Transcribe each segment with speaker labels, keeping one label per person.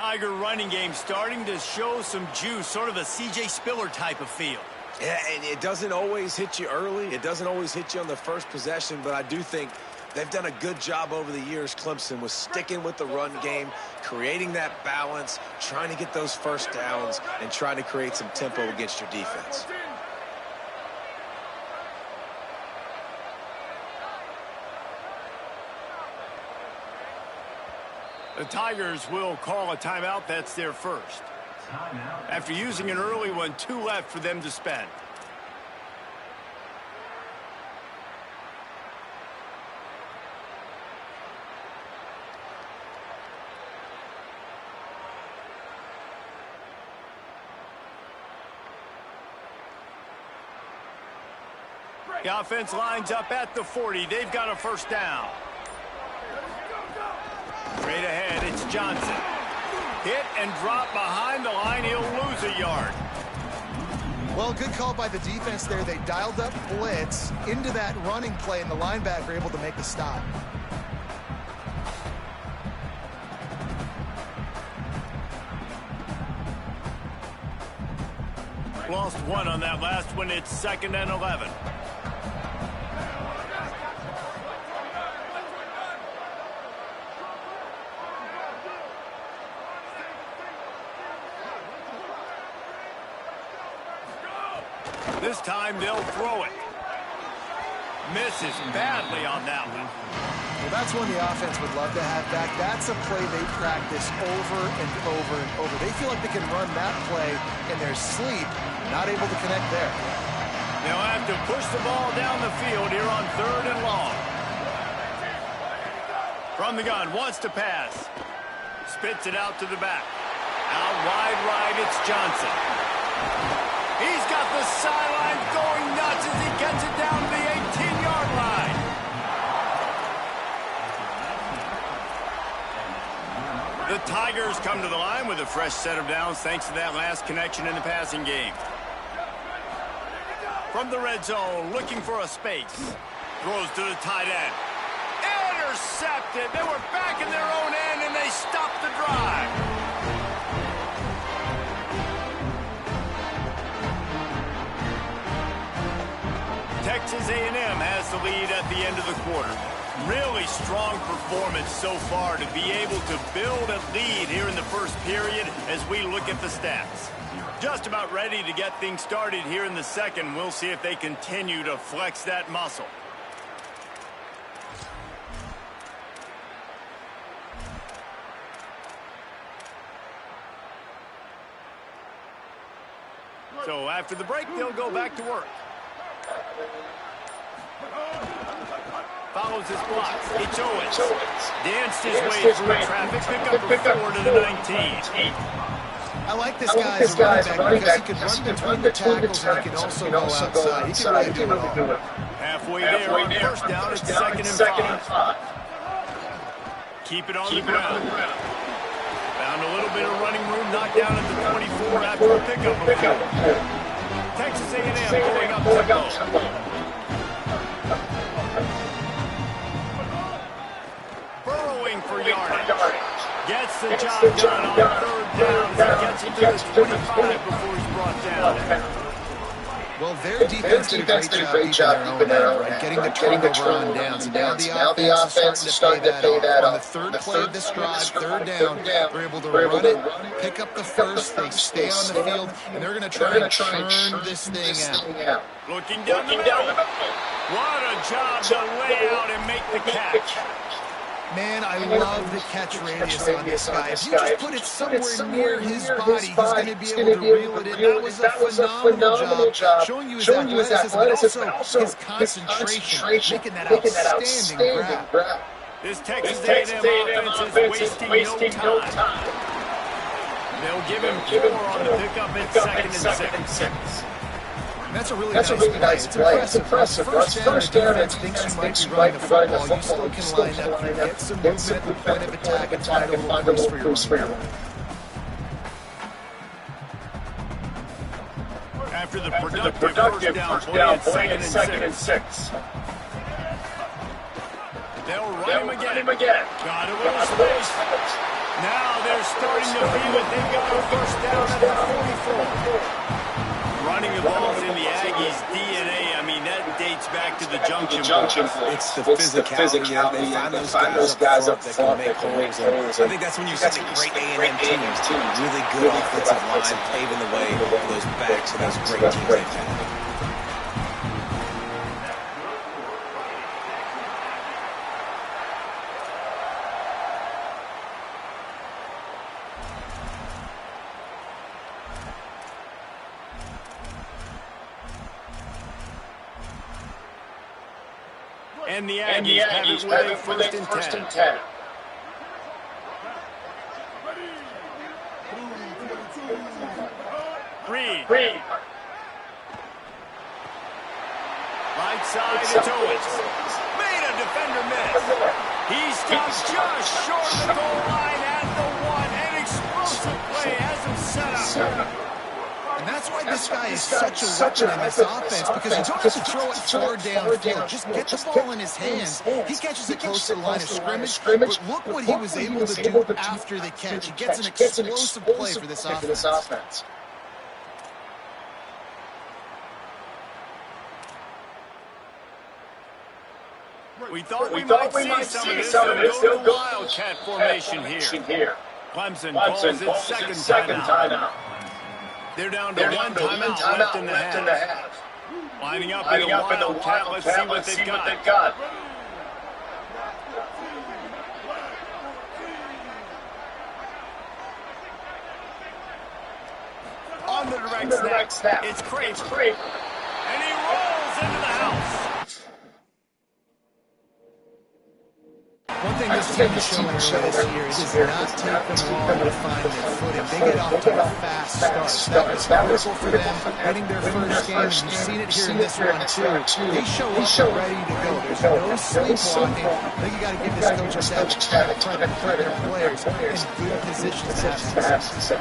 Speaker 1: Tiger running game starting to show some juice, sort of a C.J. Spiller type of feel.
Speaker 2: Yeah, and it doesn't always hit you early. It doesn't always hit you on the first possession, but I do think they've done a good job over the years, Clemson, with sticking with the run game, creating that balance, trying to get those first downs, and trying to create some tempo against your defense.
Speaker 1: The Tigers will call a timeout. That's their first. After using an early one, 2 left for them to spend. The offense lines up at the 40. They've got a first down. Straight ahead, it's Johnson. Hit and drop behind the line. He'll lose a yard.
Speaker 3: Well, good call by the defense there. They dialed up blitz into that running play, and the linebacker able to make the stop.
Speaker 1: Lost one on that last one. It's 2nd and 11. This time they'll throw it. Misses badly on that one.
Speaker 3: Well, that's one the offense would love to have back. That's a play they practice over and over and over. They feel like they can run that play in their sleep. Not able to connect there.
Speaker 1: They'll have to push the ball down the field here on 3rd and long. From the gun, wants to pass. Spits it out to the back. Out wide right, it's Johnson. He's got the sideline going nuts as he gets it down to the 18-yard line. The Tigers come to the line with a fresh set of downs thanks to that last connection in the passing game. From the red zone, looking for a space. Throws to the tight end. Intercepted. They were back in their own end, and they stopped the drive. Texas A&M has the lead at the end of the quarter. Really strong performance so far to be able to build a lead here in the first period as we look at the stats. Just about ready to get things started here in the second. We'll see if they continue to flex that muscle. So after the break, they'll go back to work. Follows his blocks. It's Owens. Danced his way through traffic. Pick up for 4 to the 19.
Speaker 3: I like this guy as a running back because he can run between the tackles and he can also go outside. He can really do it all.
Speaker 1: Halfway there on first down. It's 2nd and 5. Keep it on the ground. Found a little bit of running room. Knocked down at the 24 after a pickup. Texas A&M going up tempo. Burrowing for yardage. Gets the job done on 3rd down. He gets it to the 25 before he's brought down.
Speaker 3: Well, their defense did a great job keeping their own end, getting the turnover on downs. Now the offense is starting to pay that off. On the third play of this drive, 3rd down, they're able to run it, pick up the first, they stay on the field, and they're going to try and churn this thing out.
Speaker 1: Looking down the middle. What a job to lay out and make the catch.
Speaker 3: Man, I love the catch radius on this guy. If you just put it somewhere near his body, he's going to be able to reel it in. That was a phenomenal job, showing you his athleticism, but also his concentration, making that outstanding grab.
Speaker 1: This Texas A&M offense is wasting no time. They'll give him 4 on the pickup at 2nd and 6.
Speaker 3: That's a really nice play. It's impressive. First down, and thinks you might be running the football. You still can line up, get some movement at the point of attack, and find a little boost for your run.
Speaker 1: After the productive first down play at 2nd and 6. They'll run him again. Got a little space. Now they're starting to feel it. They've got a first down at the 44. Running the ball's in the Aggies' DNA. I mean, that dates back to the junction.
Speaker 2: It's the physicality. They find those guys up front that can make holes. I think that's when you see the great A&M teams. Really good offensive line paving the way for those backs and those great teams they've had.
Speaker 1: And the Aggies have it with a first and 10. Reed. Right side, it's Owens. Made a defender miss. He stops just short of the goal line at the 1. An explosive play has him set up.
Speaker 3: And that's why this guy is such a weapon in this offense, because you don't have to throw it far downfield. Just get the ball in his hands. He catches it close to the line of scrimmage, but look what he was able to do after the catch. He gets an explosive play for this offense.
Speaker 1: We thought we might see some of this. They'll go to Wildcat formation here. Clemson calls it second timeout. They're down to one timeout left in the half. Lining up in the Wildcat. Let's see what they've got. On the direct snap. It's Craven. And he rolls into the house.
Speaker 3: One thing this team has shown earlier this year is it does not take them long to find their footing. They get off to a fast start. That was critical for them winning their first game, and you've seen it here in this one too. They show up ready to go. There's no sleepwalking. I think you got to give this coach a credit for their players in good positions to have success.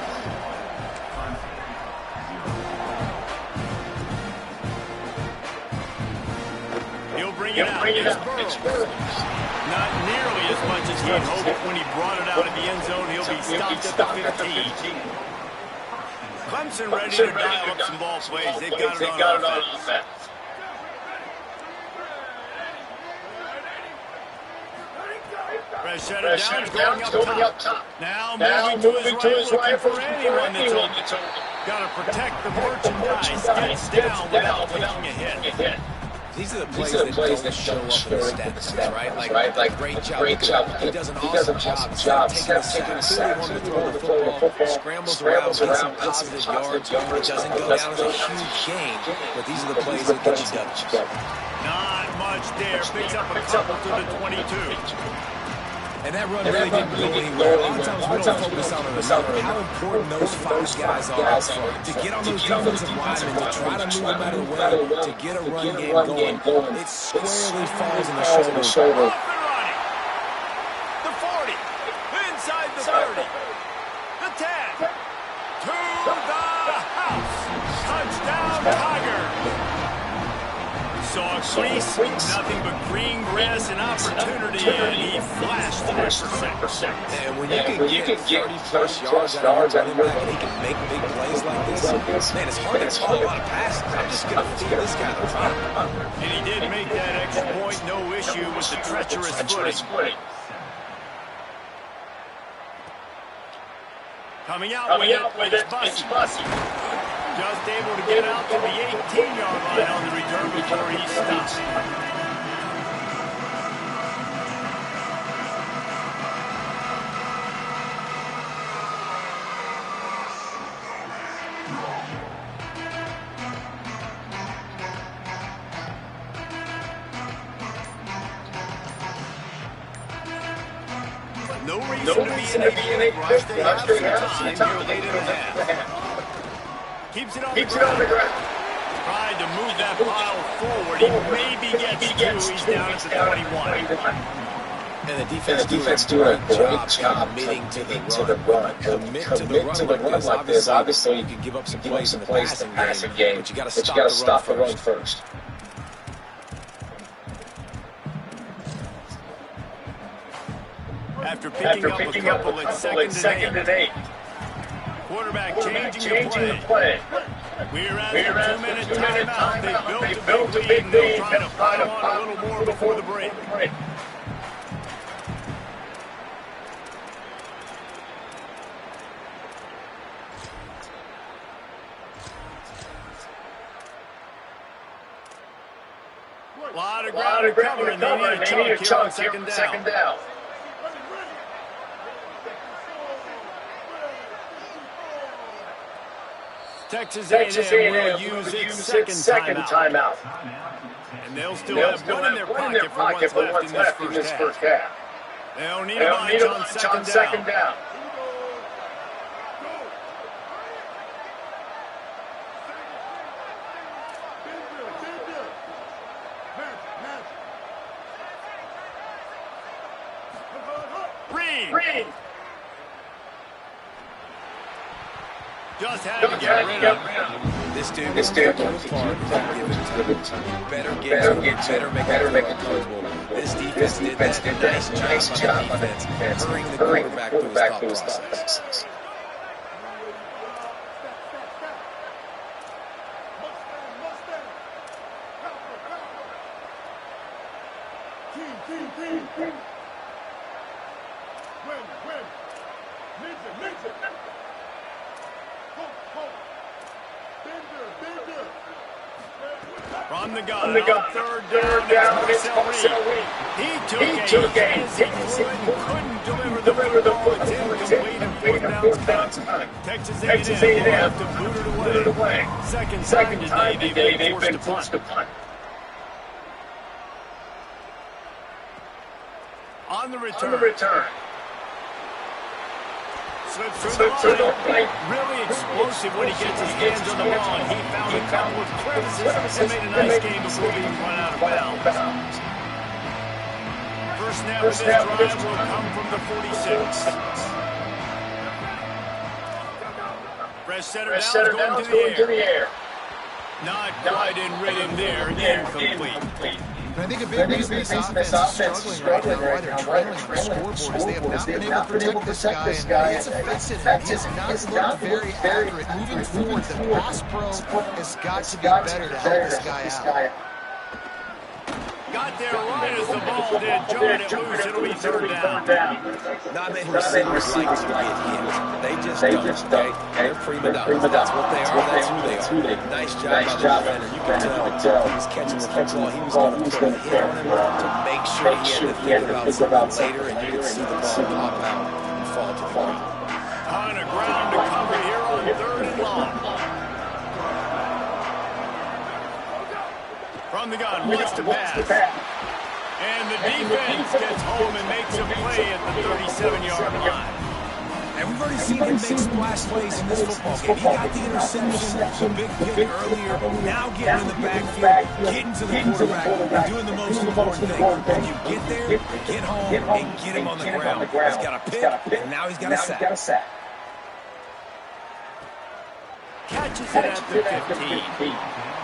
Speaker 1: He'll bring it out. It's Burrows. Not nearly as much as he had hoped when he brought it out of the end zone. He'll be stopped at the 15. Clemson ready to dial up some ball plays. They've got it on offense. Fresh set it down, going up top. Now moving to his right, looking for anyone that's open. Got to protect the merchandise. Gets down without taking a hit.
Speaker 2: These are the plays that don't show up in the stats, right? Like great job. He does an awesome job. Taking a sack, clearly wanted to throw the football, scrambles around, gets some positive yards. It doesn't go down as a huge gain, but these are the plays that get you W's.
Speaker 1: Not much there. Picks up a couple to the 22.
Speaker 2: And that run really didn't go anywhere. A lot of times we don't focus on how important those 5 guys are to get on those defensive linemen, to try to move them out of the way, to get a run game going. It squarely falls in the shoulder.
Speaker 1: Off and running. The 40. Inside the 30. The 10. To the house. Touchdown, Tiger. Saw crease, nothing but green grass and opportunity, and he flashed the interception.
Speaker 2: And when you can get 30-plus yards out of a running back and he can make big plays like this, man, it's hard to call a lot of passes. I'm just going to feed this guy the rock.
Speaker 1: And he did make that extra point, no issue with the treacherous footing. Coming out with it, it's Bussy. Just able to get out to the 18-yard line on the return before he stops. No reason to be in a rush. They have some time here late in the half. Keeps it on the ground. Tried to move that pile forward. He maybe gets 2. He's down at the 21.
Speaker 2: And the defense doing a great job committing to the run. Commit to the run like this. Obviously, you can give up some plays in the passing game, but you got to stop the run first.
Speaker 1: after picking up a couple at second and 8. Quarterback changing the play. We're at a 2-minute timeout. They built a big lead. They'll try to pile on a little more before the break. A lot of ground to cover, and they need a chunk here on second down. Texas A&M will use its second timeout. And they'll still have one in their pocket for what's left in this first half. They don't need a bunch on second down. Reed. Just had to get rid of him.
Speaker 2: This dude better make it comfortable. This defense did a nice job on defense, hurrying the quarterback through his thought process.
Speaker 1: From the gun, third down, it's Marcel Reed. He took a hit as he couldn't deliver the ball. It's incomplete and fourth down. Texas A&M will have to boot it away. Second time today, they've been forced to punt. On the return. Slips through the line. Really explosive when he gets his hands on the ball, and he found a couple of crevices and made a nice game before being run out of bounds. First snap of this drive will come from the 46. Fresh setter down, going to the air. Not quite in rhythm there, incomplete.
Speaker 3: And I think a big reason this offense is struggling right now, why they're trailing on the scoreboard, is they have not been able to protect this guy. And it's affected him. He's not looked very accurate. Moving forward, the pass pro has got to be better to help this guy out.
Speaker 1: Got there right as the ball did. John it loose. It'll be third down.
Speaker 2: Not many receivers like to get hit. They just don't. They're prima donnas. That's what they are. That's who they are. Nice job by the defender. You can tell he was catching the football. He was going to put a hit on him to make sure he had to think about something later, and you could see the ball pop out and fall to the ground.
Speaker 1: On the ground to cover here on third and long. From the gun, wants to pass. And the defense gets home and makes a play at the 37-yard line.
Speaker 2: And we've already seen him make splash plays in this football game. He got the interception, the big pick earlier. Now getting in the backfield, getting to the quarterback, and doing the most important thing. When you get there, get home, and get him on the ground. He's got a pick, and now he's got a sack.
Speaker 1: Catches it at the 15.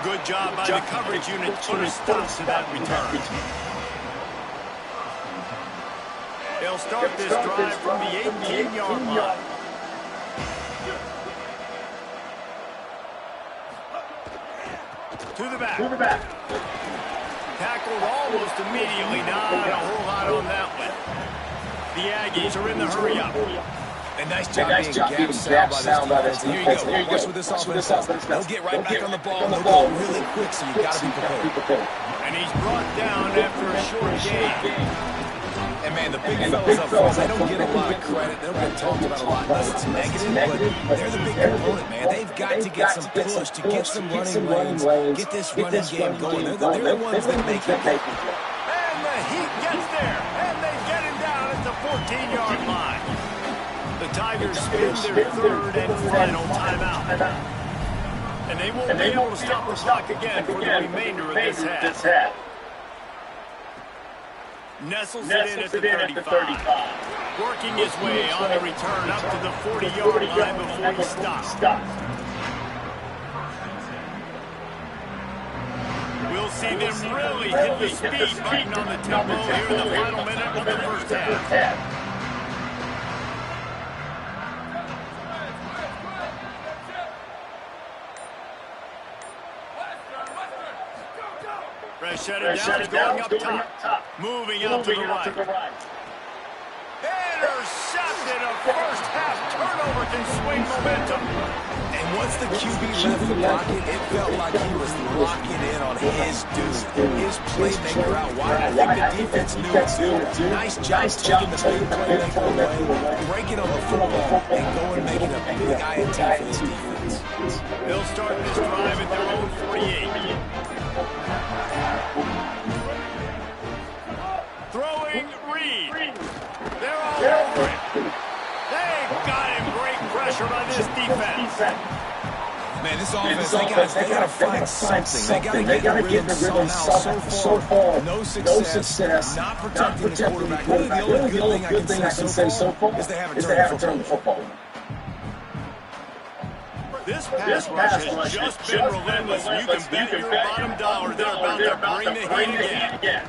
Speaker 1: Good job by the coverage unit to put a stop to that return. They'll start this drive from the 18-yard line. To the back. Tackled almost immediately. Not a whole lot on that one. The Aggies are in the hurry-up.
Speaker 2: A nice job being gap sound by this defense. Here you go. Watch with this offense. They'll get right back on the ball. They'll go really quick, so you got to be prepared.
Speaker 1: And he's brought down after a short game.
Speaker 2: And, man, the big fellas up front, they don't get a lot of credit. They don't get talked about a lot unless it's negative, but they're the big component, man. They've got to get some push to get some running lanes, get this running game going. They're the ones that make it.
Speaker 1: And the Heat gets there, and they get him down at the 14-yard line. The Tigers spin their third and final timeout. And they won't be able to stop the clock again for the remainder of this half. Nestles it in at the 35. Working his way on the return up to the 40-yard line before he stops. We'll see them really hit the speed button on the tempo here in the final minute of the first half. Shut it down, is going up top. Moving out to the right. Intercepted. A first half turnover can swing momentum.
Speaker 2: And once the QB left the pocket, it felt like he was locking in on his dude, his playmaker out wide. I think the defense knew it too. Nice job taking the big playmaker away, breaking on the football, and going making a big INT for this defense.
Speaker 1: They'll start this drive at their own 48. Throwing Reed. They're all over it. They got him. Great pressure by this defense.
Speaker 2: Man, this offense, they got to find something. They got to get the rhythm somehow. So far, no success. Not protecting the quarterback. Really, the only good thing I can say so far is they haven't turned the football.
Speaker 1: This pass rush has just been relentless. You can bet your bottom dollar they're about to bring the heat again.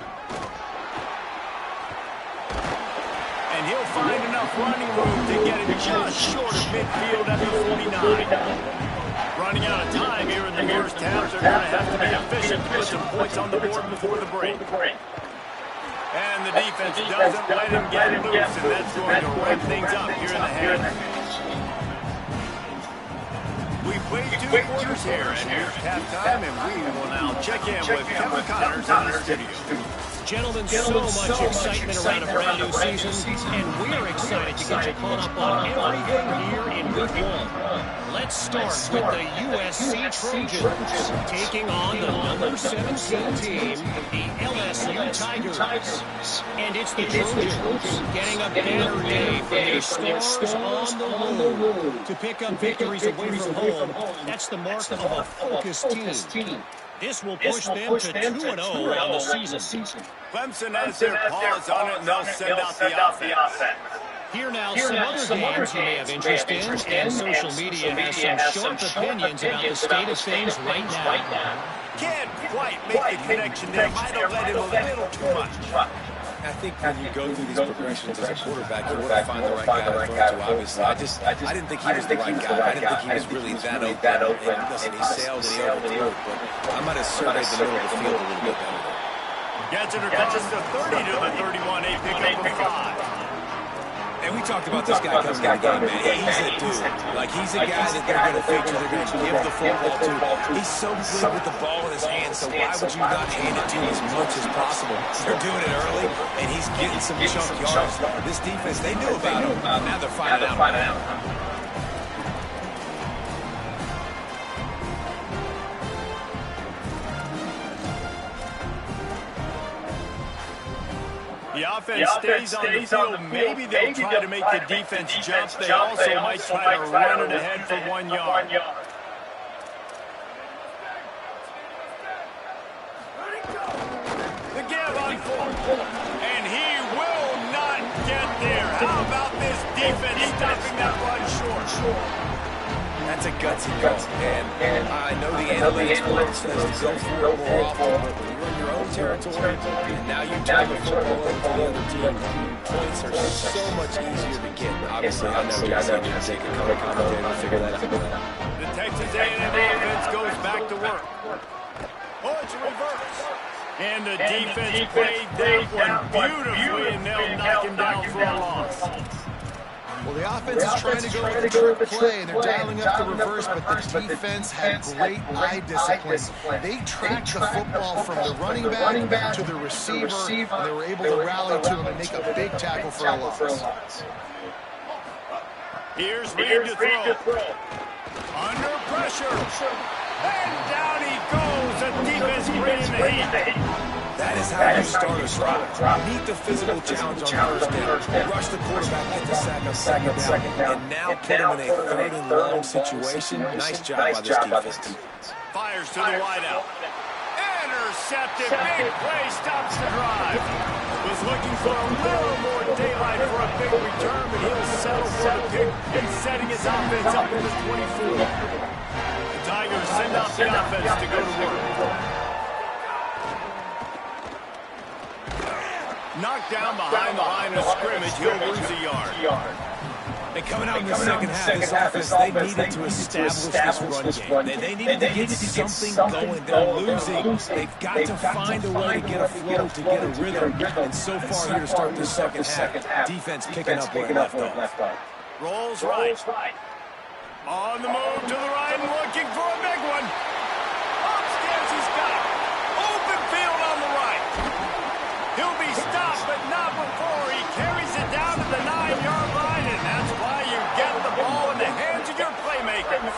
Speaker 1: And he'll find enough running room to get it just short of midfield at the 49. Running out of time here in the first half. They're going to have to be efficient to put some points on the board before the break. And the defense doesn't let him get loose, and that's going to wrap things up here in the half. We played two quarters here, and here's halftime, and we will now check in with Kevin Connors in the studio.
Speaker 4: Gentlemen, so much excitement around a brand new season, and we're excited to get you caught up on everything here in Week 1. Let's start with the USC Trojans, taking on the number 17 team, the LSU Tigers. And it's the Trojans getting a banner day from their stars on the road. To pick up victories away from home, that's the mark of a focused team. This will push them to 2-0 on the season.
Speaker 1: Clemson has their paws on it, and they'll send out the offense.
Speaker 4: Here now, some other games you may have interest in, and social media has some sharp opinions about the state of things right now.
Speaker 1: Can't quite make the connection there. Might have let him a little too much.
Speaker 2: I think when you go through these progressions as a quarterback, you want to find the right guy to throw to, obviously. I didn't think he was the right guy. I didn't think he was really that open. And listen, he sailed and he overthrew it, but I might have surveyed the middle of the field a little bit better.
Speaker 1: Gets it across the 30 to the 31, a pickup of 5.
Speaker 2: And we talked about this guy coming in the game, man. He's a dude. Like, he's a guy that they're going to feature, they're going to give the football to. He's so good with the ball in his hands, so why would you not hand it to him as much as possible? They're doing it early, and he's getting some chunk yards. This defense, they knew about him. Now they're finding out.
Speaker 1: The offense stays on the field. Maybe they'll try to make the defense jump. They also might try to run it ahead for 1 yard. The give on 4. And he will not get there. How about this defense stopping that run short?
Speaker 2: That's a gutsy goal, and I know the analytics wants us to go for it more often, but when you're in your own territory, and now you turn the football over to the other team, points are so much easier to get. Obviously, I know guys are going to take a color commentator to figure that out.
Speaker 1: The Texas A&M offense goes back to work. Oh, it's a reverse. And the defense played that one beautifully, and they'll knock him down for a loss.
Speaker 3: Well, the offense is trying to go with a trick play, and they're dialing up the reverse, but the defense had great eye discipline. They tracked the football from the running back to the receiver, and they were able to rally to him and make a big tackle for a loss.
Speaker 1: Here's Reed to throw. Under pressure. And down he goes. The defense bringing the heat.
Speaker 2: That is how you start a drive. Meet the physical challenge on first down. Rush the quarterback, get the sack on second down, and now put him in a third and long situation. Nice job by this defense.
Speaker 1: Fires to the wideout. Intercepted. Big play stops the drive. Was looking for a little more daylight for a big return, but he'll settle for the pick and setting his offense up in the 24. The Tigers send out the offense to go to work. Knocked down behind the line of scrimmage, he'll lose a yard.
Speaker 2: And coming out in the second half, this offense, they needed to establish this run game. They needed to get something going. They're losing. They've got to find a way to get a flow, to get a rhythm. And so far here to start this second half, defense picking up where it left off.
Speaker 1: Rolls right. On the move to the right and looking for a big one. Upstairs he's got it. Open field on the right. He'll be stopped, but not before he carries it down to the 9-yard line, and that's why you get the ball in the hands of your playmakers.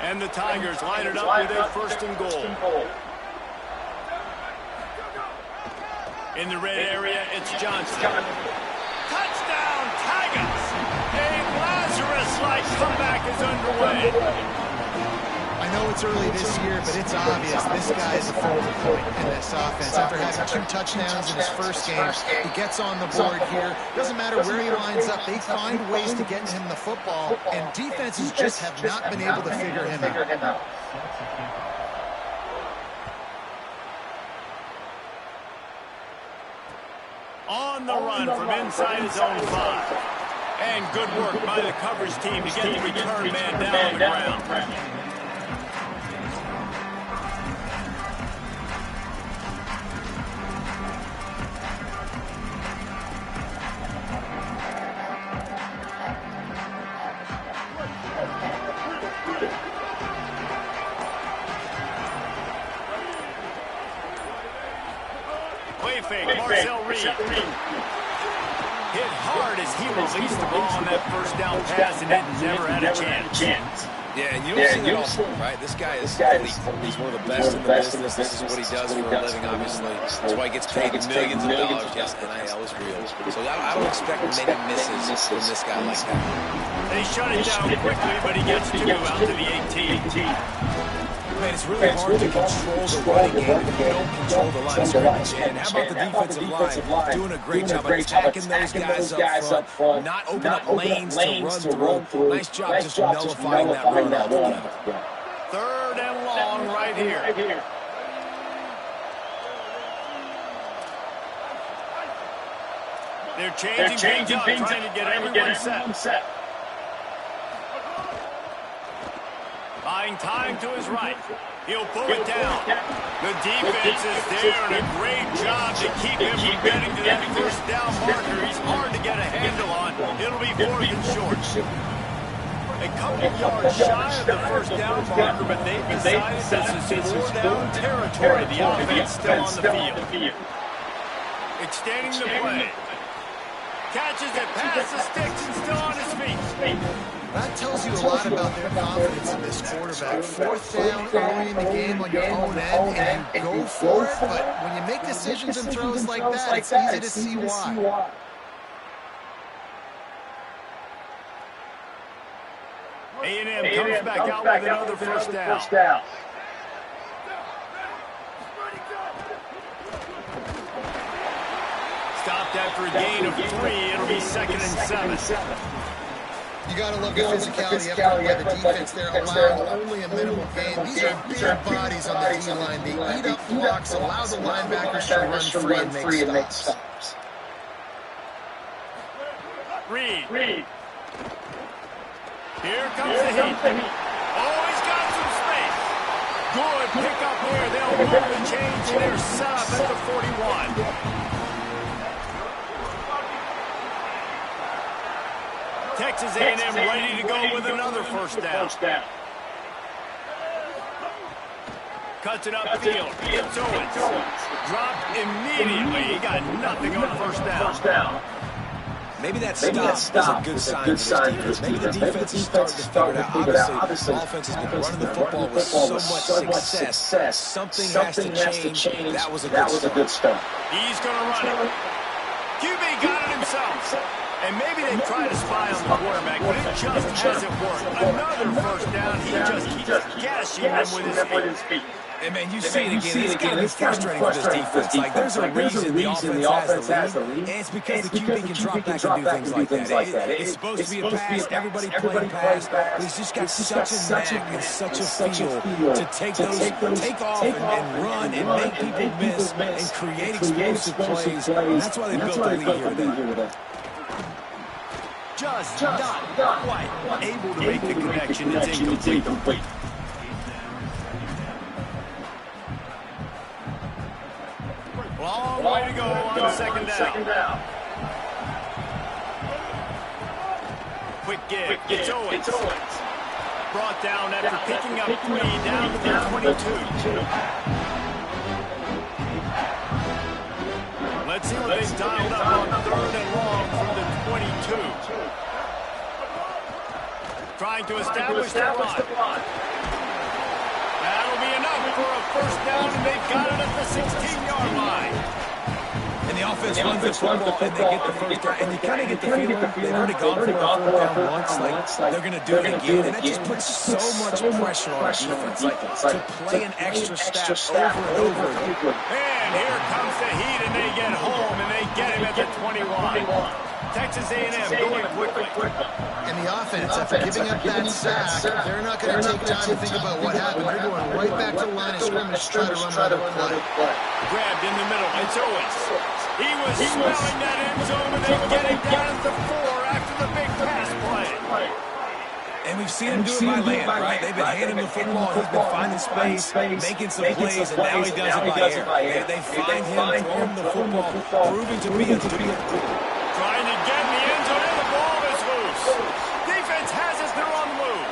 Speaker 1: And the Tigers line it up with a first and goal. In the red area, it's Johnson. Touchdown, Tigers! A Lazarus-like comeback is underway.
Speaker 3: I know it's early this year, but it's obvious this guy is a focal point in this offense. After having 2 touchdowns in his first game, he gets on the board here. Doesn't matter where he lines up, they find ways to get him the football, and defenses just have not been able to figure him out.
Speaker 1: On the run from inside his own 5. And good work by the coverage team to get the return man down on the ground. Play fake, Marcel Reed. Hit hard as he released the ball on that first down pass and it never had a chance.
Speaker 2: Yeah, and you don't see that often, right? This guy is elite. He's one of the best in the business. This is what he does for a living, obviously. That's why he gets paid millions of dollars. Yes, NIL is real. So I don't expect many misses from this guy like that.
Speaker 1: They shut it down quickly, but he gets 2 out to the 18.
Speaker 2: Man, it's really hard to control the running game if you don't control the line of scrimmage. And how about the defensive line doing a great job attacking those guys up front, not opening up lanes to run through. Nice job just nullifying that run altogether.
Speaker 1: 3rd and long right here. They're changing things up, trying to get everyone set. Buying time to his right. He'll pull it down. The defense is there, and a great job to keep him from getting to that first down marker. He's hard to get a handle on. It'll be 4th and short. A couple yards shy of the first down marker, but they've decided this is 4-down territory. The offense still on the field. Extending the play. Catches it past the sticks and still on his feet.
Speaker 3: That tells you a lot about their confidence in this quarterback. 4th down early in the game on your own end, and you go for it, but when you make decisions and throws like that, it's easy to see why.
Speaker 1: A&M comes back out with another first down. Stopped after a gain of 3. It'll be 2nd and 7.
Speaker 3: You got to love the physicality by the defense there, allowing only a minimal gain. These are big bodies on the D-line. They eat up blocks, allow the linebackers to run free and make stops.
Speaker 1: Reed. Here comes the heat. Oh, he's got some space. Good pick up here. They'll move and change, and they're set up at the 41. Texas A&M ready to go with another first down. Cuts it upfield. It's Owens. Dropped immediately. He got nothing on first down.
Speaker 2: Maybe that stop is a good sign for this defense. Maybe the defense is starting to figure it out. Obviously, the offense has been running the football with so much success. Something has to change. That was a good start.
Speaker 1: He's going to run it. QB got it himself. And maybe they try to spy on the quarterback, but it just hasn't worked. Another first down. He just keeps gashing him with his feet.
Speaker 2: And, man, you see it again. It's got to be frustrating for this defense. Like, there's a reason the offense has the lead, and it's because the QB can drop back and do things like that. It's supposed to be a pass. Everybody playing pass. But he's just got such a knack and such a feel to take off and run and make people miss and create explosive plays. And that's why they built the lead here today.
Speaker 1: Just not quite able to make the connection. It's incomplete. Long way to go on second down. Quick give. It's Owens. Brought down after picking up 3 down to the 22. Let's see what they've dialed up on 3rd and long from the 22. Trying to establish the run. That'll be enough for a first down, and they've got it at the 16-yard line.
Speaker 2: And the offense runs the football, and they get the first down. And you kind of get the feeling they've already gone for a 4th down once. Like, they're going to do it again. And that just puts so much pressure on the defense. Like, to play an extra step over and over.
Speaker 1: And here comes the heat, and they get home, and they get him at the 21. Texas A&M going quickly.
Speaker 3: And the offense, after giving up that sack, they're not going to take time to think about what happened. They're going right back to the line of scrimmage to try to run another play.
Speaker 1: Grabbed in the middle. It's Owens. He was smelling that end zone, and they get him down at the 4 after the big pass play.
Speaker 2: And we've seen him do it by land, right? They've been handing the football, he's been finding space, making some plays, and now he does it by air. They find him, throw him the football, proving to be a threat.
Speaker 1: Trying to get in the end zone, and the ball is loose. Defense has us, they're on the move.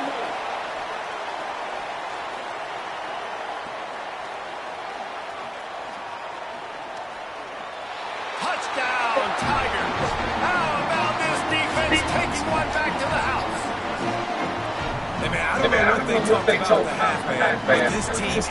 Speaker 1: Touchdown, Tigers. How about this defense taking one back to the house?
Speaker 2: Hey, man, I don't know what they talked about the half, man, but this team is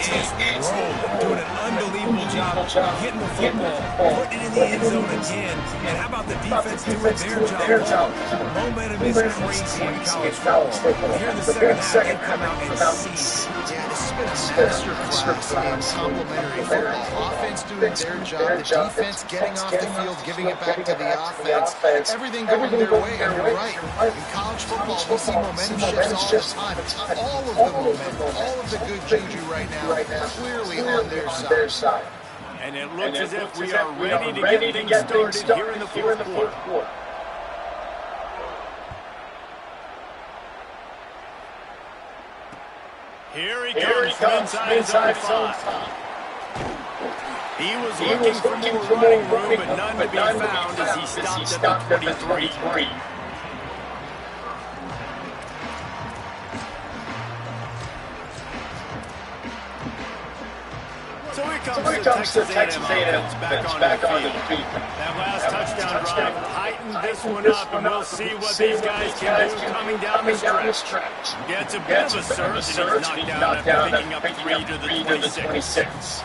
Speaker 2: rolling, doing an unbelievable job getting the football, putting it in the end zone again. And how about the defense doing their job? Momentum is crazy in college football. Here in the second half, they come out and seize.
Speaker 3: Yeah, this has been a masterclass in complementary football. Offense doing their job, the defense getting off the field, giving it back to the offense. Everything going their way, and you're right. In college football, we see momentum shifts all the time. All of the momentum, all of the good juju right now, clearly on their side.
Speaker 1: And it looks as if we are ready to get things started here in the fourth quarter. Here he comes from inside his own 5. He was looking for more running room, but none to be found as he stopped at the 23. So here comes the Texas A&M offense back on the field. That last touchdown drive tightened this one up, and we'll see what these guys can do coming down the stretch. Gets a bit of a surge, and he's knocked down after picking up 3 to the 26.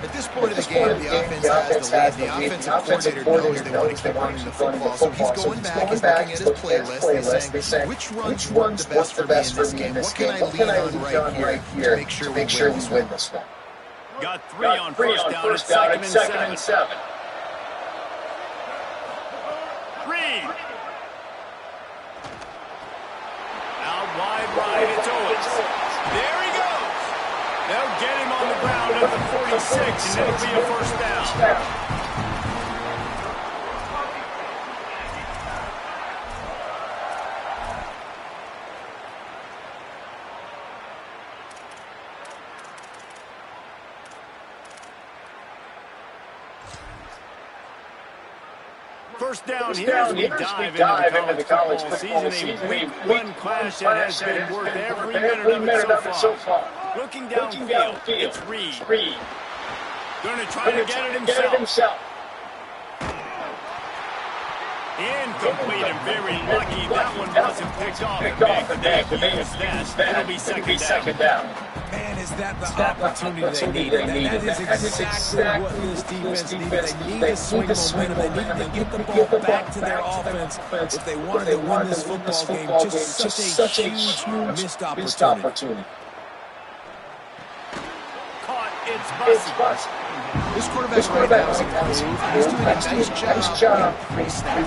Speaker 3: At this point of the game, the offense has the lead. The offensive coordinator knows they want to keep running the football, so he's going back, he's looking at his playlist, and he's saying, which runs work the best for me in this game? What can I lean on right here to make sure we win this one?
Speaker 1: Got 3 on first down at 2nd and 7. Reed. Out wide right, it's Owens. There he goes. They'll get him on the ground at the 46, and it'll be a first down. First down here as we dive into the college football season. A week 1 clash that has been worth every minute of it so far. Looking downfield, it's Reed. Going to try to get it himself. Incomplete and very lucky. That one wasn't picked off. If they use that, it'll be second down.
Speaker 2: Man, is that the opportunity they needed? That is exactly what this defense needed. They need to swing momentum. They need to get the ball back to their offense if they wanted to win this football game. Just such a huge missed opportunity.
Speaker 1: Caught, it's Bussy.
Speaker 3: This quarterback right now is improved. He's doing a nice job pre-snap.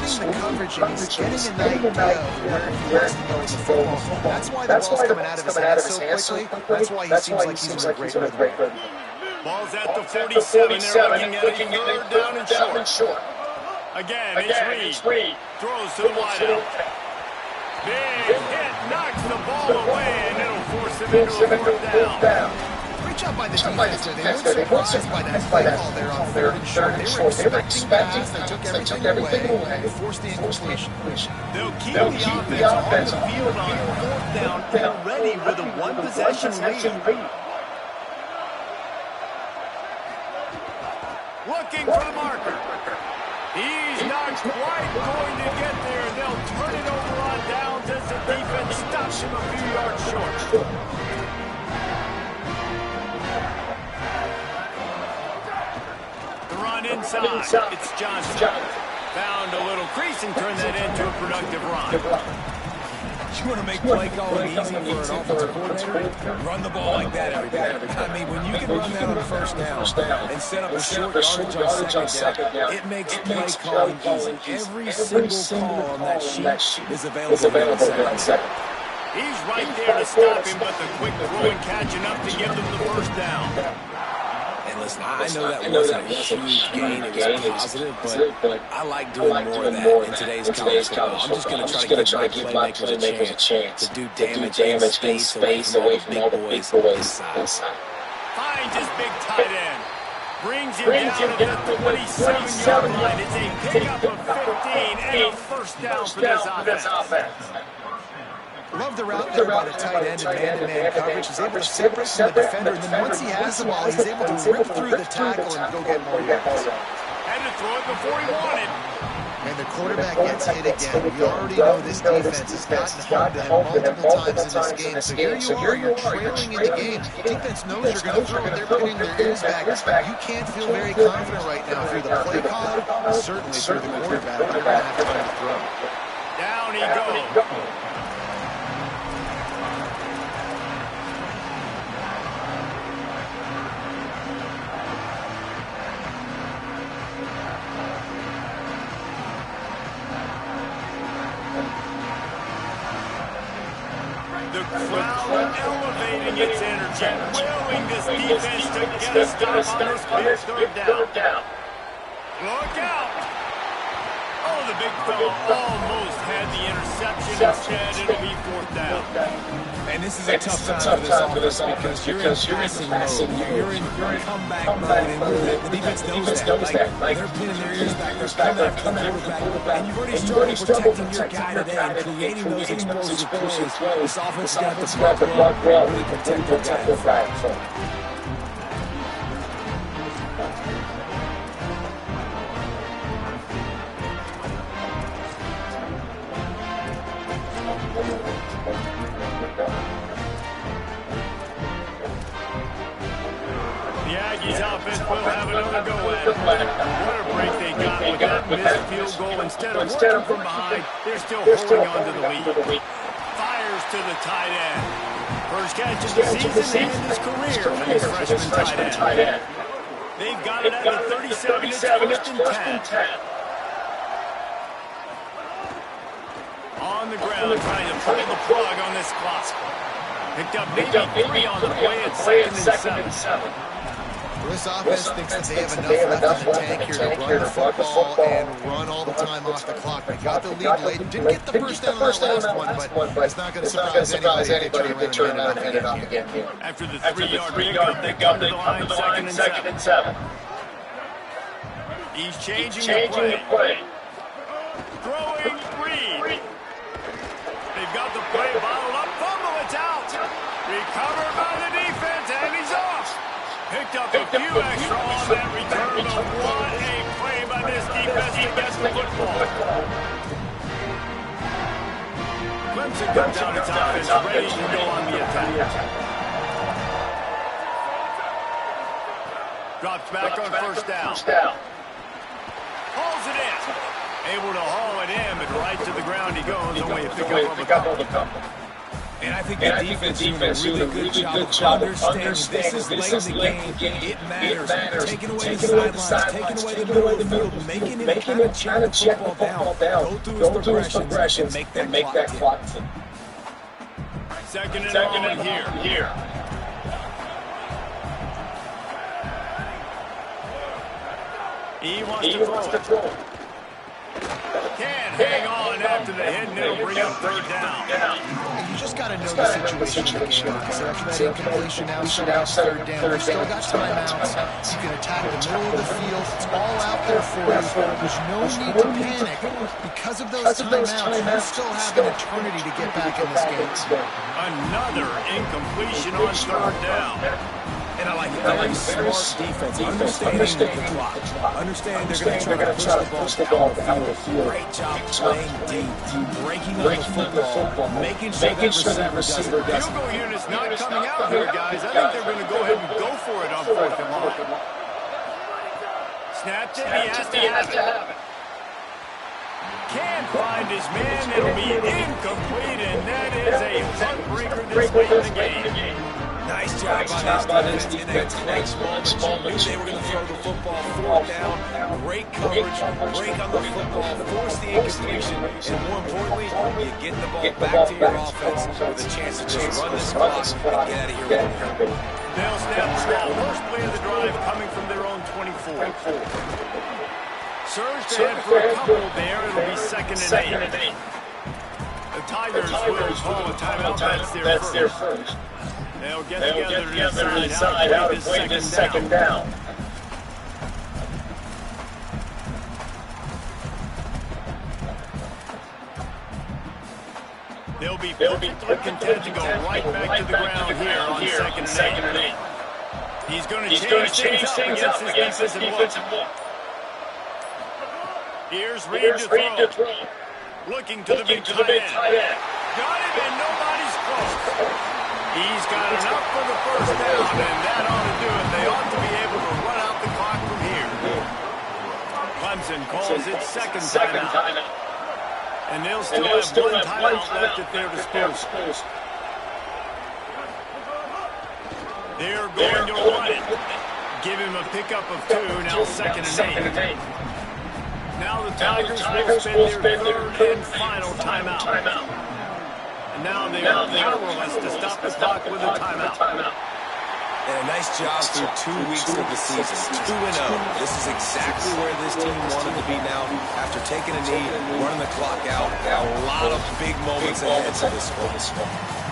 Speaker 3: He's reading the coverage and he's getting an idea of where he wants to go with the football. That's why the ball's coming out of his hands so quickly. That's why he seems like he's in a great rhythm.
Speaker 1: Ball's at the 47. They're looking at it, 3rd down and short. Again, it's Reed. Throws to the wideout. Big hit, knocks the ball away, and it'll force him into a fourth down.
Speaker 3: Great job by the defense there. They weren't surprised by that play call there on third and short. They were expecting pass. They took everything away and forced the incompletion.
Speaker 1: They'll keep the offense on the field on fourth down already with a one-possession lead. Looking for the marker. He's not quite going to get there. They'll turn it over on downs as the defense stops him a few yards short. The run inside. It's Johnson. Found a little crease and turned that into a productive run.
Speaker 2: You want to make play calling easy for an offensive coordinator? Run the ball like that every day. I mean, when you can run that on first down and set up a short yardage on second down, it makes play calling easy. Every single call on that sheet is available on second.
Speaker 1: He's right there to stop him, but the quick throw and catch enough to give them the first down.
Speaker 2: And listen, I know that wasn't a huge gain. It was positive, but I like doing more of that in today's college football. I'm just going to try to give my playmakers a chance to do damage and space away from all the big boys' size.
Speaker 1: Finds his big tight end. Brings him down to the 27-yard line. It's a pickup of 15 and a first down for this offense.
Speaker 3: Love the route there by the tight end and man-to-man coverage. He's able to separate from the defender, and then once he has the ball, he's able to rip through the tackle and go get more yards.
Speaker 1: Had to throw it before he wanted.
Speaker 3: And the quarterback gets hit again. We already know this defense has gotten home to him multiple times in this game. So here you are, you're trailing in the game. Defense knows you're going to throw it. They're putting their ears back. You can't feel very confident right now if you're the play caller, certainly if you're the quarterback. You're going to have time to throw.
Speaker 1: Down he goes. The crowd elevating its energy, willing this defense to get a stop on this big third down. Look out! Oh, the big fella almost had the interception. Instead, it'll be fourth down.
Speaker 2: And this is a tough time for this offense because you're in passing mode. You're in comeback mode, and the defense knows that. Like, they're pinning their ears back. They're coming after the quarterback. And you've already struggled protecting your guy today and creating those explosive plays. This offense has got to block well, really protect their guy.
Speaker 1: Offense will have another go at it. What a break they got with that missed field goal. Instead of working from behind, they're still holding on to the lead. Fires to the tight end. First catch of the season and his career for his freshman tight end. They've got it at the 37. It's first and 10. On the ground, trying to pull the plug on this clock. Picked up maybe 3 on the play at second and 7.
Speaker 3: This offense thinks that they have enough left in the tank here to run the football and run all the time off the clock. They got the lead late. Didn't get the first down on that last one, but it's not going to surprise anybody if they turn around and hand it off again here.
Speaker 1: After the 3-yard pickup, they come to the line, second and 7. He's changing the play. Throwing Reed. They've got the play bottled up. Fumble, it's out. Recovered by the defense, and he's off. Picked up a few extra on that return, but what a play by this defense to get the football. Clemson comes out its offense ready to go on the attack. Drops back on first down. Hauls it in. Able to haul it in, but right to the ground he goes. Only a pickup of a couple.
Speaker 2: And I think the defense is doing a really good job of understanding this is late in the game. It matters. Taking away the sidelines, taking away the middle of the field, making him trying to check the football down, go through his progressions, and make that clock tick.
Speaker 1: Second and here. He wants to throw. Can't hang on after the hit, and it'll bring up third down.
Speaker 3: And you just got to know the situation of the game. So after that incompletion, now third down. We've still got timeouts. You can attack the middle of the field. It's all out there for you. There's no need to panic. Because of those timeouts, you still have an eternity to get back in this game.
Speaker 1: Another incompletion on third down.
Speaker 2: And I like it. Very smart defense. Understanding the clock. Understanding they're going to try to push the ball down the field. Great job playing deep, breaking up the football, making sure that receiver doesn't.
Speaker 1: Field goal unit's not coming out here, guys. I think they're going to go ahead and go for it on fourth and long. Snapped it. He has to have it. Can't find his man. It'll be incomplete, and that is a heartbreaker this late in the game.
Speaker 2: Nice job by this defense in a clutch moment. Knew they were going to throw the football fourth down. Great coverage, break on the football, force the incompletion, and more importantly, you get the ball back to your offense with a chance to just run this clock and get out of here.
Speaker 1: They'll snap the ball. First play of the drive coming from their own 24. Surged ahead for a couple there. It'll be second and 8. The Tigers will call a timeout. That's their first. They'll get together to decide how to play this second down. They'll be perfectly content to go right back to the ground here on second and 8. He's going to change things up against this defensive look. Here's Reed to throw. Looking to the big tight end. Got him, and nobody's close. He's got enough for the first down, and that ought to do it. They ought to be able to run out the clock from here. Clemson calls it second timeout. And they'll still have one timeout left at their disposal. They're going to run it. Give him a pickup of 2, now second and 8. Now the Tigers will spend their third and final timeout. And now they are powerless to stop the clock with a timeout.
Speaker 2: And a nice job through 2 weeks of the season. 2-0. This is exactly where this team wanted to be now. After taking a knee, running the clock out, a lot of big moments ahead for this one.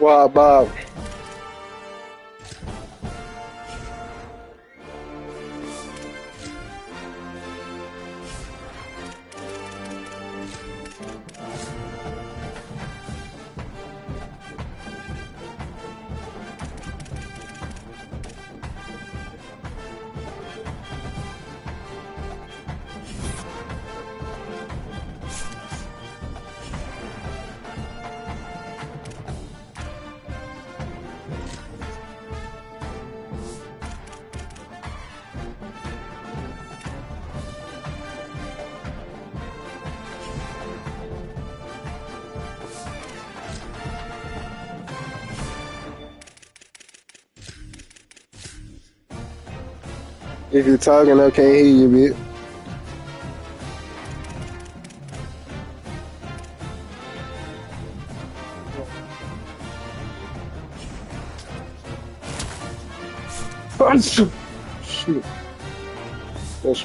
Speaker 5: Wow, Bob. If you're talking, I can't hear you, bitch. Shoot. That's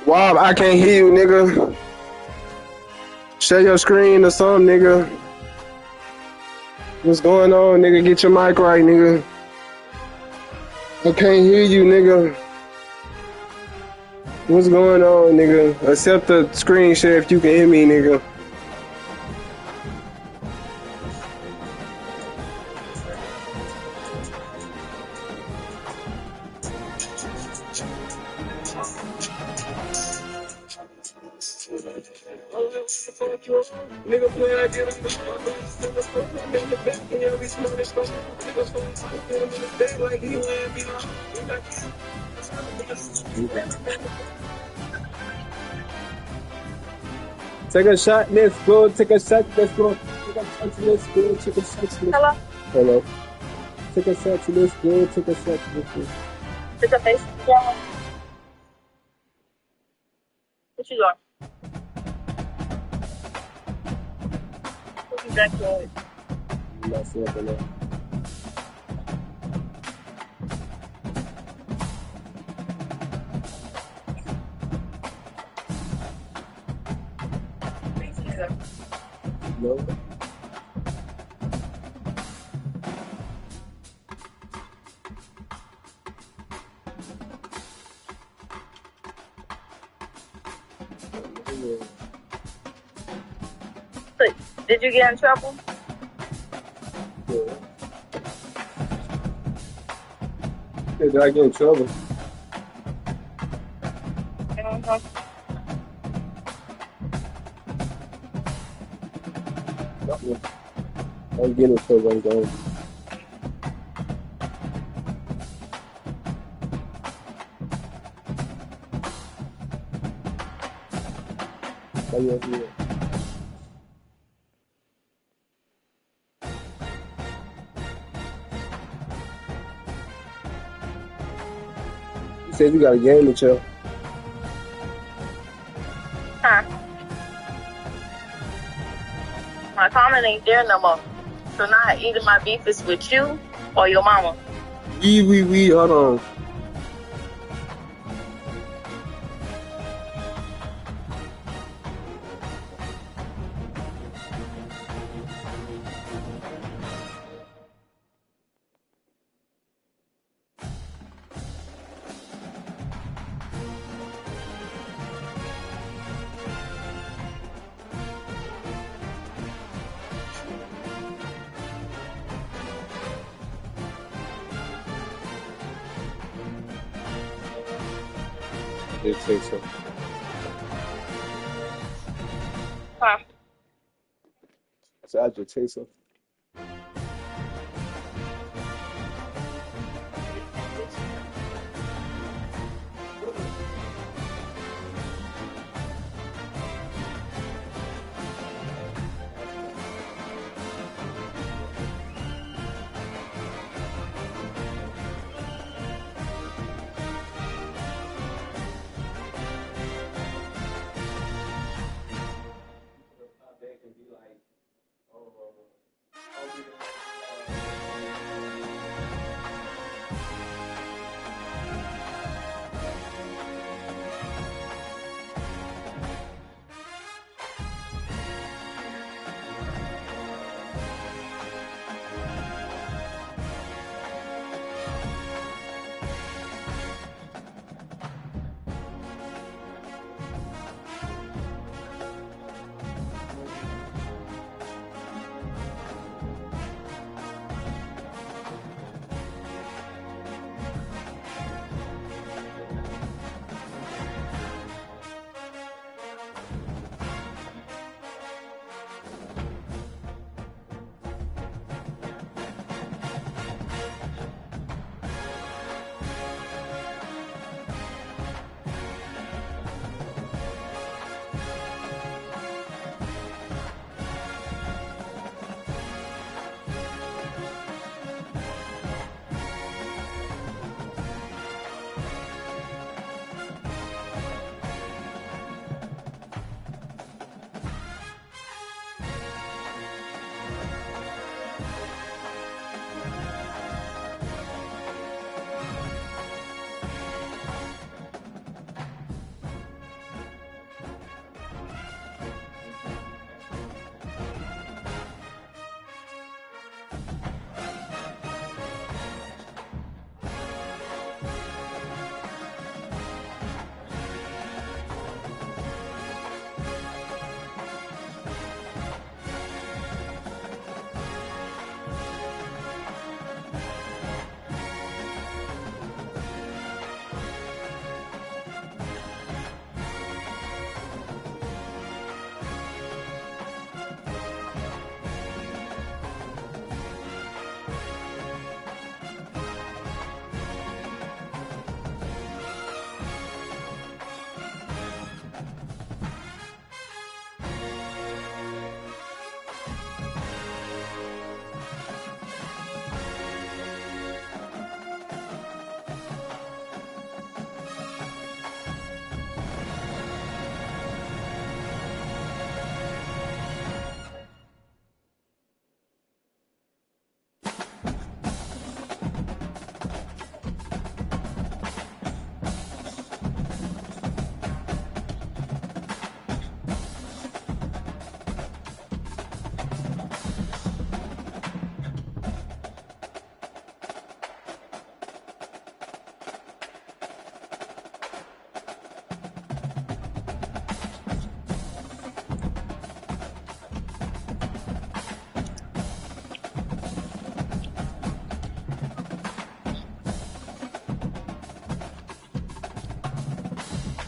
Speaker 5: Wow, I can't hear you, nigga. Share your screen or something, nigga. What's going on, nigga? Get your mic right, nigga. I can't hear you, nigga. What's going on, nigga? Accept the screen share if you can hear me, nigga. Take a shot, let's go. Take a shot, let's go. Take a shot, let's go. Take a shot, let's go.
Speaker 6: Hello?
Speaker 5: Hello. Take a shot, let's go. Take a shot, let's go.
Speaker 6: It's a face camera. What you doing? What you drinking?
Speaker 5: I'm not saying that. No.
Speaker 6: Did you get in trouble?
Speaker 5: Yeah. Did I get in trouble? I'm getting in trouble. I'm going. How you gonna do that? You said you got a game with you.
Speaker 6: Huh? My comment ain't there no more. So now either my beef is with you or your mama.
Speaker 5: Hold on. It takes so.
Speaker 6: Huh?
Speaker 5: So I just take so.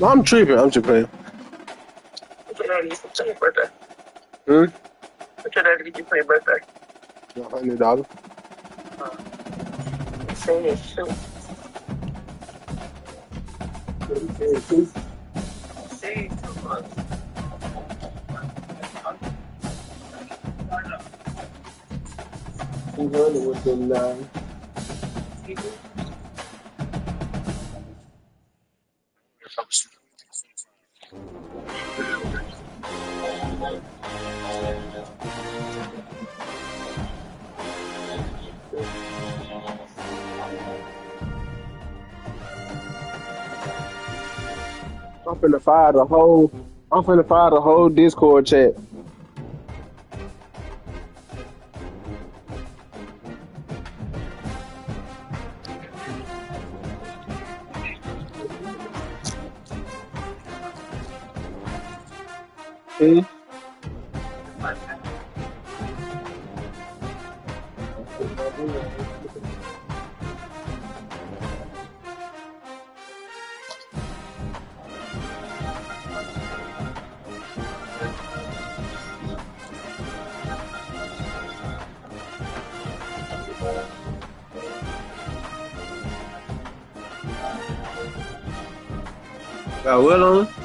Speaker 5: I'm tripping. I'm just playing.
Speaker 6: What your daddy used to say your birthday?
Speaker 5: Hmm?
Speaker 6: What your daddy did you for your birthday?
Speaker 5: $100.
Speaker 6: Say his shoe. See, too much.
Speaker 5: $200 with them nine. I'm finna fire the whole. I'm finna fire the whole Discord chat. Hmm? Got what on?